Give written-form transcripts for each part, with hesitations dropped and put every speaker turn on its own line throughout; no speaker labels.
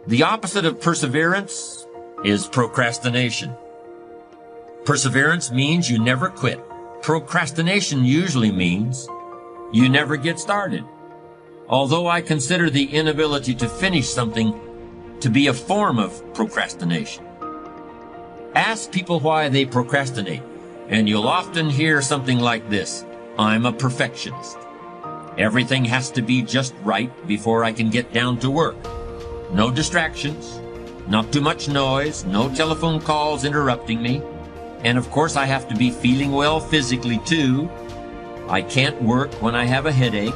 The opposite of perseverance is procrastination. Perseverance means you never quit. Procrastination usually means you never get started. Although I consider the inability to finish something to be a form of procrastination. Ask people why they procrastinate, and you'll often hear something like this: I'm a perfectionist. Everything has to be just right before I can get down to work. No distractions, not too much noise, no telephone calls interrupting me. And of course I have to be feeling well physically too. I can't work when I have a headache.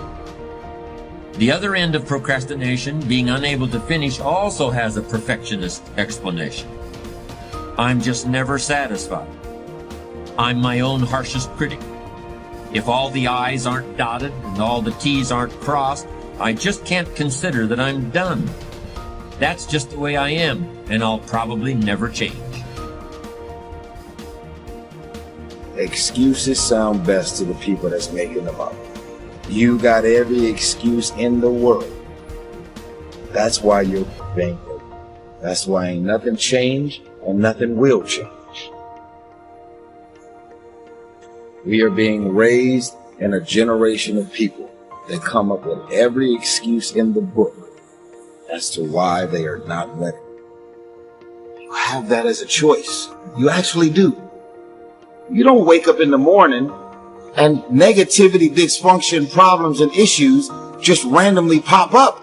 The other end of procrastination, being unable to finish, also has a perfectionist explanation. I'm just never satisfied. I'm my own harshest critic. If all the I's aren't dotted and all the T's aren't crossed, I just can't consider that I'm done. That's just the way I am, and I'll probably never change.
Excuses sound best to the people that's making them up. You got every excuse in the world. That's why you're bankrupt. That's why ain't nothing changed and nothing will change. We are being raised in a generation of people that come up with every excuse in the book as to why they are not ready. You have that as a choice. You actually do. You don't wake up in the morning and negativity, dysfunction, problems, and issues just randomly pop up.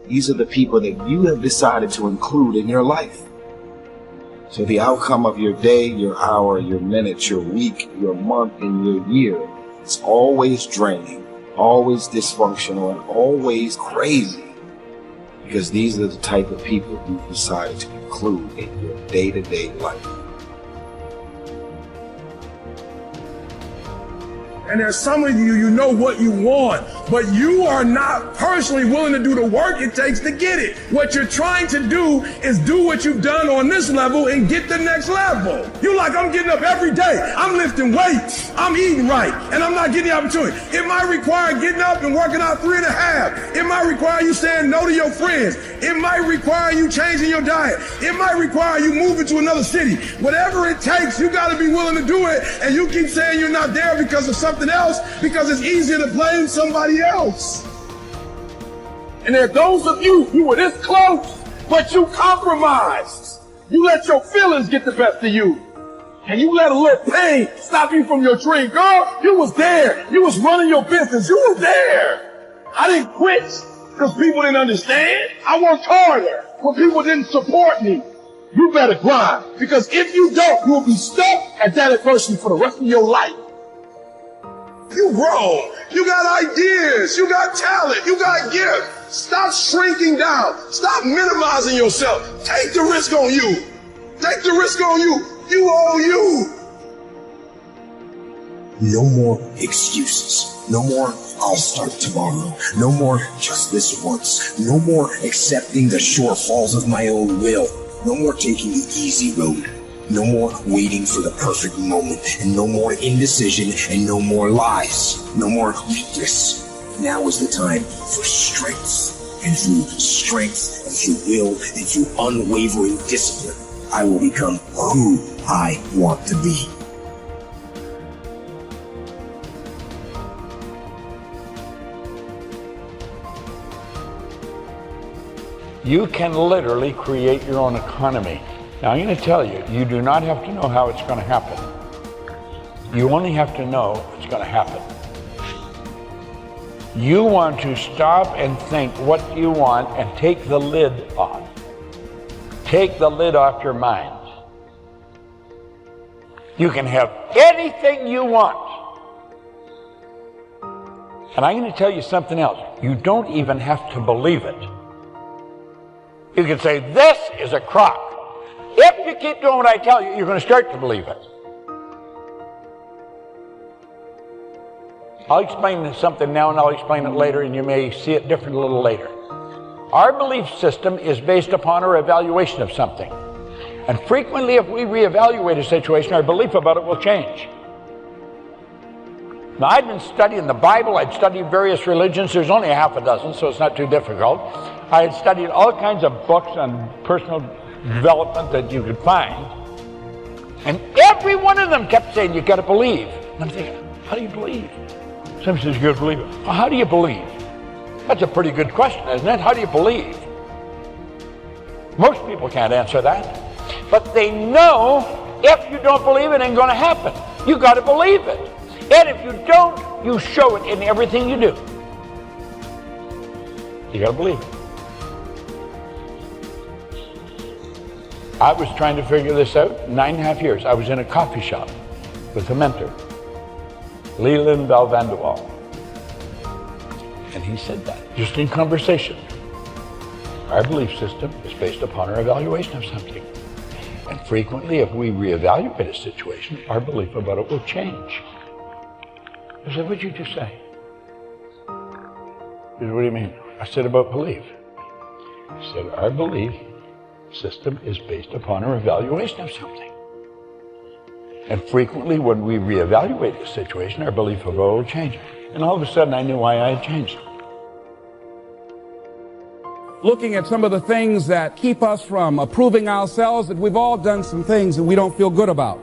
These are the people that you have decided to include in your life. So the outcome of your day, your hour, your minute, your week, your month, and your year is always draining, always dysfunctional, and always crazy. Because these are the type of people you've decided to include in your day-to-day life.
And there's some of you, you know what you want, but you are not personally willing to do the work it takes to get it. What you're trying to do is do what you've done on this level and get the next level. You like, I'm getting up every day, I'm lifting weights, I'm eating right, and I'm not getting the opportunity. It might require getting up and working out 3.5. It might require you saying no to your friends. It might require you changing your diet. It might require you moving to another city. Whatever it takes, you gotta be willing to do it, and you keep saying you're not there because of something else, because it's easier to blame somebody else. And there are those of you who were this close, but you compromised. You let your feelings get the best of you. And you let a little pain stop you from your dream. Girl, you was there. You was running your business. You was there. I didn't quit because people didn't understand. I worked harder when people didn't support me. You better grind, because if you don't, you'll be stuck at that adversity for the rest of your life. You grown. You got ideas. You got talent. You got gift. Stop shrinking down. Stop minimizing yourself. Take the risk on you. Take the risk on you. You owe you.
No more excuses. No more, I'll start tomorrow. No more, just this once. No more accepting the shortfalls of my own will. No more taking the easy road. No more waiting for the perfect moment, and no more indecision, and no more lies. No more weakness. Now is the time for strength. And through strength, and through will, and through unwavering discipline, I will become who I want to be.
You can literally create your own economy. Now, I'm going to tell you, you do not have to know how it's going to happen. You only have to know it's going to happen. You want to stop and think what you want and take the lid off. Take the lid off your mind. You can have anything you want. And I'm going to tell you something else. You don't even have to believe it. You can say, this is a crock. If you keep doing what I tell you, you're going to start to believe it. I'll explain something now and I'll explain it later, and you may see it different a little later. Our belief system is based upon our evaluation of something. And frequently, if we reevaluate a situation, our belief about it will change. Now, I've been studying the Bible. I've studied various religions. There's only a half a dozen, so it's not too difficult. I had studied all kinds of books on personal development that you could find. And every one of them kept saying, you got to believe. And I'm thinking, how do you believe? Somebody says, you got to believe it. Well, how do you believe? That's a pretty good question, isn't it? How do you believe? Most people can't answer that. But they know if you don't believe it ain't going to happen. You got to believe it. And if you don't, you show it in everything you do. You got to believe it. I was trying to figure this out 9.5 years. I was in a coffee shop with a mentor, Leland Val Vanderwall. And he said that, just in conversation. Our belief system is based upon our evaluation of something. And frequently, if we reevaluate a situation, our belief about it will change. I said, what'd you just say? He said, what do you mean? I said, about belief. He said, our belief system is based upon our evaluation of something. And frequently, when we reevaluate a situation, our belief about it will change. And all of a sudden, I knew why I had changed.
Looking at some of the things that keep us from approving ourselves, that we've all done some things that we don't feel good about.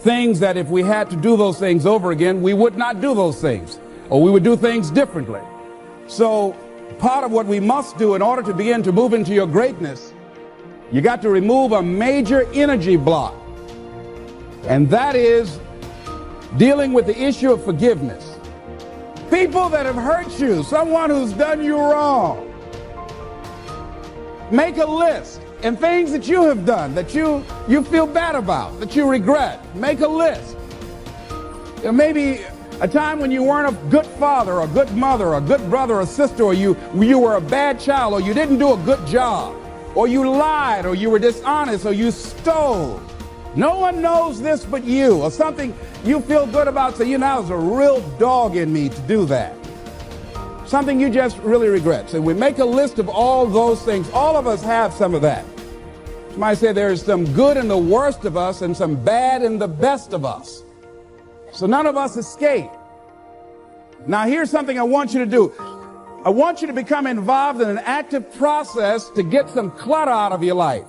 Things that if we had to do those things over again, we would not do those things, or we would do things differently. So part of what we must do in order to begin to move into your greatness, you got to remove a major energy block. And that is dealing with the issue of forgiveness. People that have hurt you, someone who's done you wrong. Make a list, and things that you have done that you feel bad about, that you regret. Make a list. Maybe a time when you weren't a good father, or a good mother, or a good brother or sister, or you were a bad child, or you didn't do a good job, or you lied, or you were dishonest, or you stole. No one knows this but you, or something you feel good about, so there's a real dog in me to do that. Something you just really regret. So we make a list of all those things. All of us have some of that. Somebody said there's some good in the worst of us and some bad in the best of us. So none of us escape. Now here's something I want you to do. I want you to become involved in an active process to get some clutter out of your life.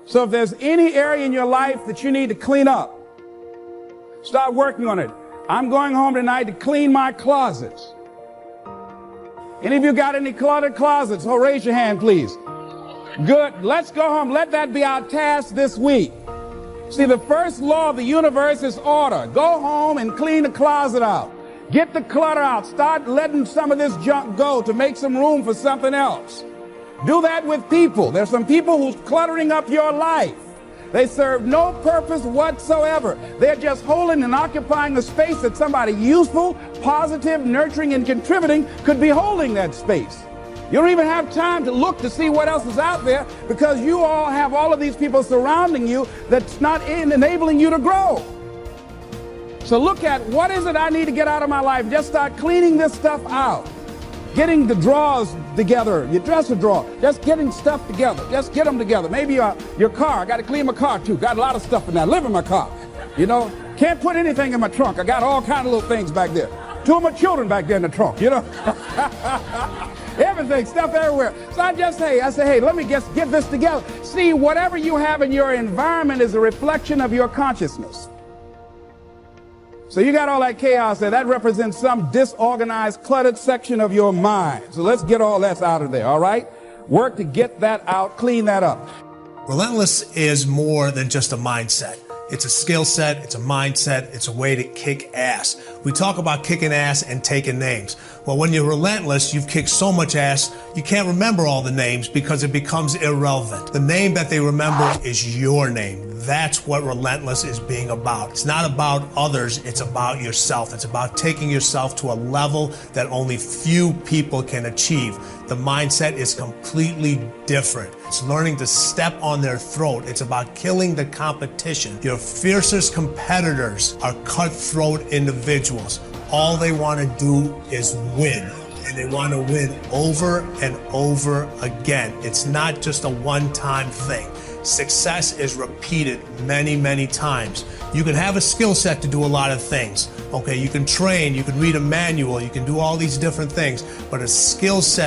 So if there's any area in your life that you need to clean up, start working on it. I'm going home tonight to clean my closets. Any of you got any cluttered closets? Oh, raise your hand, please. Good. Let's go home. Let that be our task this week. See, the first law of the universe is order. Go home and clean the closet out. Get the clutter out. Start letting some of this junk go to make some room for something else. Do that with people. There's some people who's cluttering up your life. They serve no purpose whatsoever. They're just holding and occupying a space that somebody useful, positive, nurturing, and contributing could be holding that space. You don't even have time to look to see what else is out there because you all have all of these people surrounding you that's not enabling you to grow. So look at what is it I need to get out of my life. Just start cleaning this stuff out. Getting the drawers together, your dresser drawer, just getting stuff together. Just get them together. Maybe your car. I got to clean my car too. Got a lot of stuff in there. I live in my car. Can't put anything in my trunk. I got all kind of little things back there. 2 of my children back there in the trunk, Everything, stuff everywhere. So I say, hey, let me just get this together. See, whatever you have in your environment is a reflection of your consciousness. So you got all that chaos there. That represents some disorganized, cluttered section of your mind. So let's get all that out of there, all right? Work to get that out, clean that up.
Relentless is more than just a mindset. It's a skill set, it's a mindset, it's a way to kick ass. We talk about kicking ass and taking names. Well, when you're relentless, you've kicked so much ass, you can't remember all the names because it becomes irrelevant. The name that they remember is your name. That's what relentless is being about. It's not about others, it's about yourself. It's about taking yourself to a level that only few people can achieve. The mindset is completely different. It's learning to step on their throat. It's about killing the competition. Your fiercest competitors are cutthroat individuals. All they want to do is win. And they want to win over and over again. It's not just a one-time thing. Success is repeated many, many times. You can have a skill set to do a lot of things. Okay, you can train, you can read a manual, you can do all these different things, but a skill set